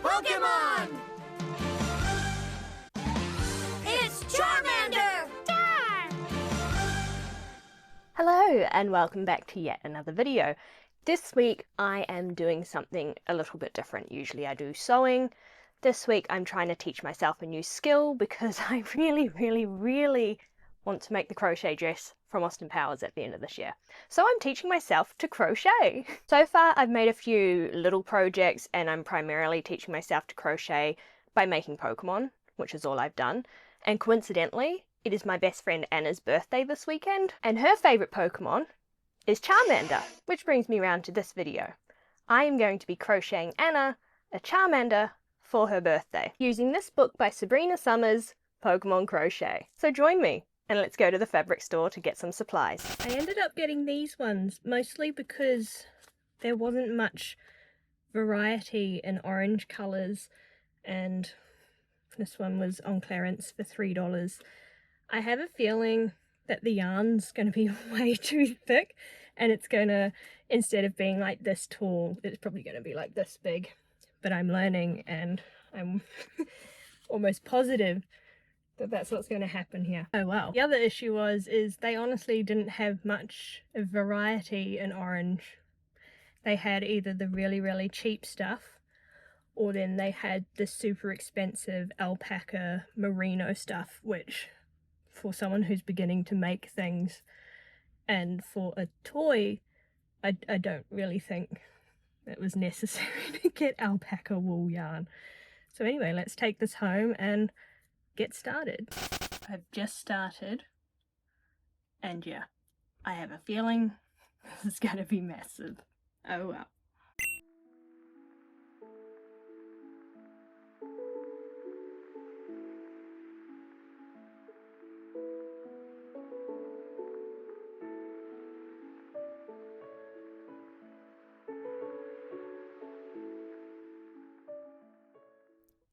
Pokemon! It's Charmander! Hello and welcome back to yet another video. This week I am doing something a little bit different. Usually I do sewing. This week I'm trying to teach myself a new skill because I really want to make the crochet dress from Austin Powers at the end of this year. So I'm teaching myself to crochet. So far I've made a few little projects and I'm primarily teaching myself to crochet by making Pokemon, which is all I've done. And coincidentally, it is my best friend Anna's birthday this weekend, and her favourite Pokemon is Charmander, which brings me round to this video. I am going to be crocheting Anna a Charmander for her birthday, using this book by Sabrina Somers, Pokemon Crochet. So join me, and let's go to the fabric store to get some supplies. I ended up getting these ones, mostly because there wasn't much variety in orange colours, and this one was on clearance for $3. I have a feeling that the yarn's going to be way too thick, and it's going to, instead of being like this tall, it's probably going to be like this big. But I'm learning, and I'm almost positive that that's what's going to happen here. Oh wow. The other issue is they honestly didn't have much variety in orange. They had either the really cheap stuff, or then they had the super expensive alpaca merino stuff, which for someone who's beginning to make things and for a toy, I don't really think it was necessary to get alpaca wool yarn. So anyway, let's take this home and get started. I've just started, and yeah, I have a feeling this is going to be massive. Oh well.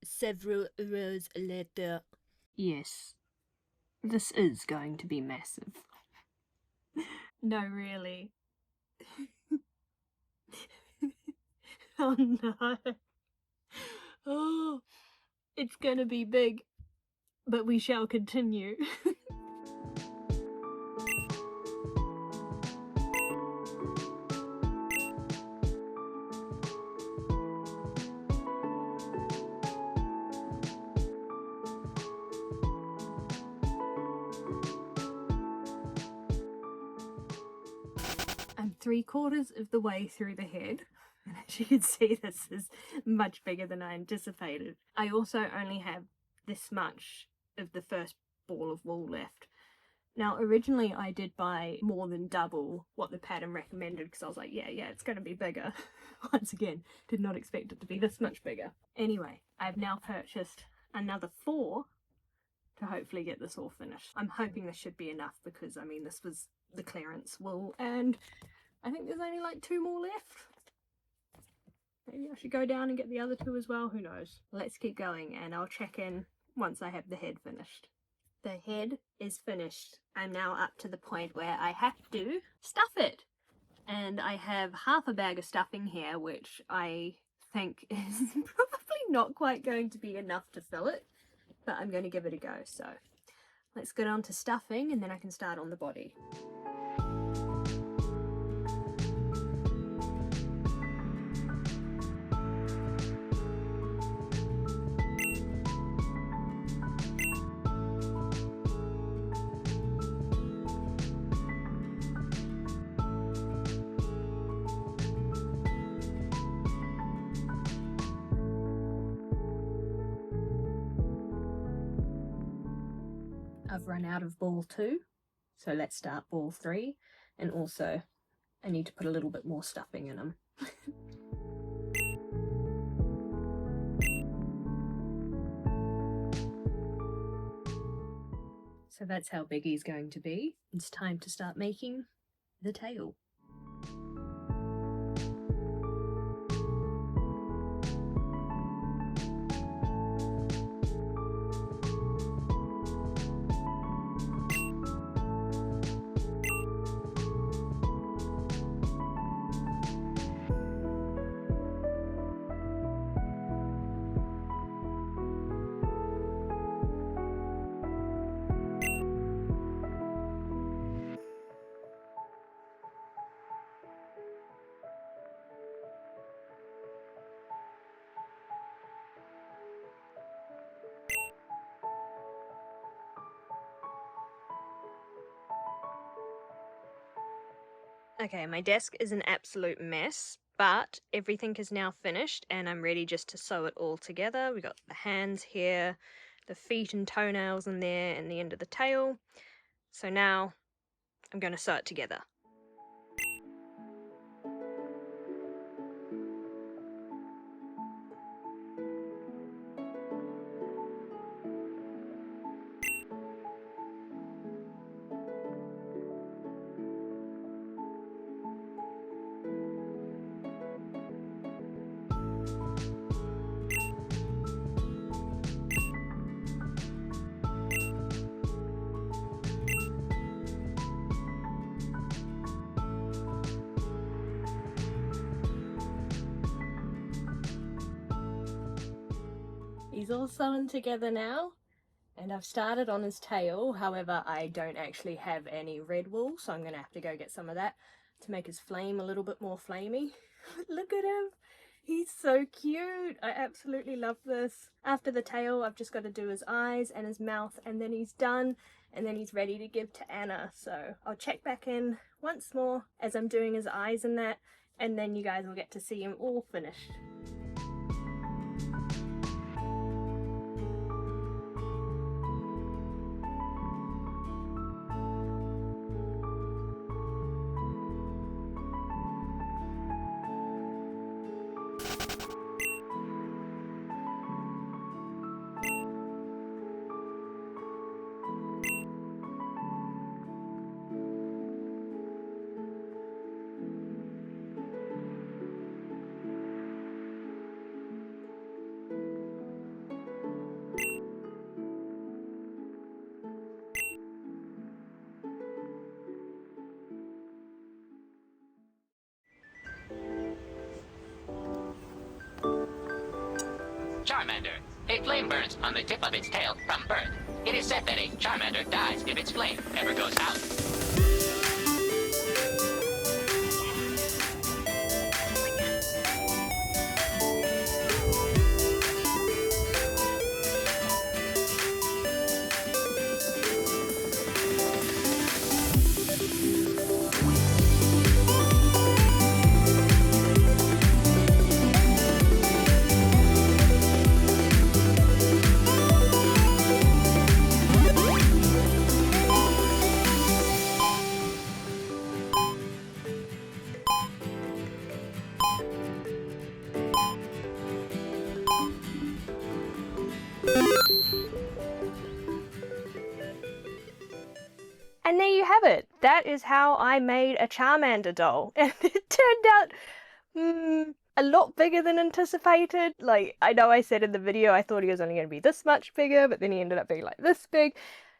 Several rows later. Yes, this is going to be massive. No, really. Oh no. Oh, it's gonna be big, but we shall continue. I'm 3/4 of the way through the head, and as you can see, this is much bigger than I anticipated. I also only have this much of the first ball of wool left. Now originally I did buy more than double what the pattern recommended because I was like, yeah, it's going to be bigger. Once again, did not expect it to be this much bigger. Anyway, I've now purchased another 4 to hopefully get this all finished. I'm hoping this should be enough because, I mean, this was the clearance wool and I think there's only like 2 more left. Maybe I should go down and get the other 2 as well, who knows. Let's keep going and I'll check in once I have the head finished. The head is finished. I'm now up to the point where I have to stuff it. And I have half a bag of stuffing here, which I think is probably not quite going to be enough to fill it, but I'm going to give it a go. So let's get on to stuffing and then I can start on the body. I've run out of ball 2, so let's start ball 3, and also I need to put a little bit more stuffing in them. So that's how big he's going to be. It's time to start making the tail. Okay, my desk is an absolute mess, but everything is now finished and I'm ready just to sew it all together. We got the hands here, the feet and toenails in there, and the end of the tail. So now I'm going to sew it together. He's all sewn together now, and I've started on his tail. However, I don't actually have any red wool, so I'm going to have to go get some of that to make his flame a little bit more flamey. Look at him! He's so cute! I absolutely love this. After the tail, I've just got to do his eyes and his mouth, and then he's done, and then he's ready to give to Anna. So I'll check back in once more as I'm doing his eyes and that, and then you guys will get to see him all finished. Charmander. A flame burns on the tip of its tail from birth. It is said that a Charmander dies if its flame ever goes out. And there you have it. That is how I made a Charmander doll. And it turned out a lot bigger than anticipated. Like, I know I said in the video I thought he was only going to be this much bigger, but then he ended up being like this big.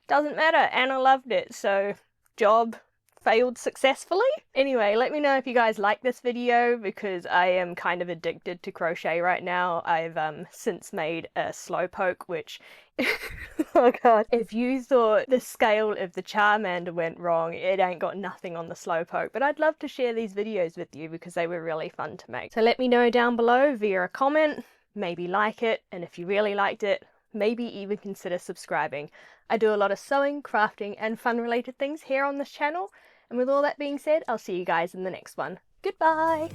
Doesn't matter. Anna loved it. So, job failed successfully. Anyway, let me know if you guys like this video because I am kind of addicted to crochet right now. I've since made a slowpoke, which oh god, if you thought the scale of the Charmander went wrong, it ain't got nothing on the slowpoke. But I'd love to share these videos with you because they were really fun to make. So let me know down below via a comment, maybe like it, and if you really liked it, maybe even consider subscribing. I do a lot of sewing, crafting, and fun related things here on this channel. And with all that being said, I'll see you guys in the next one. Goodbye!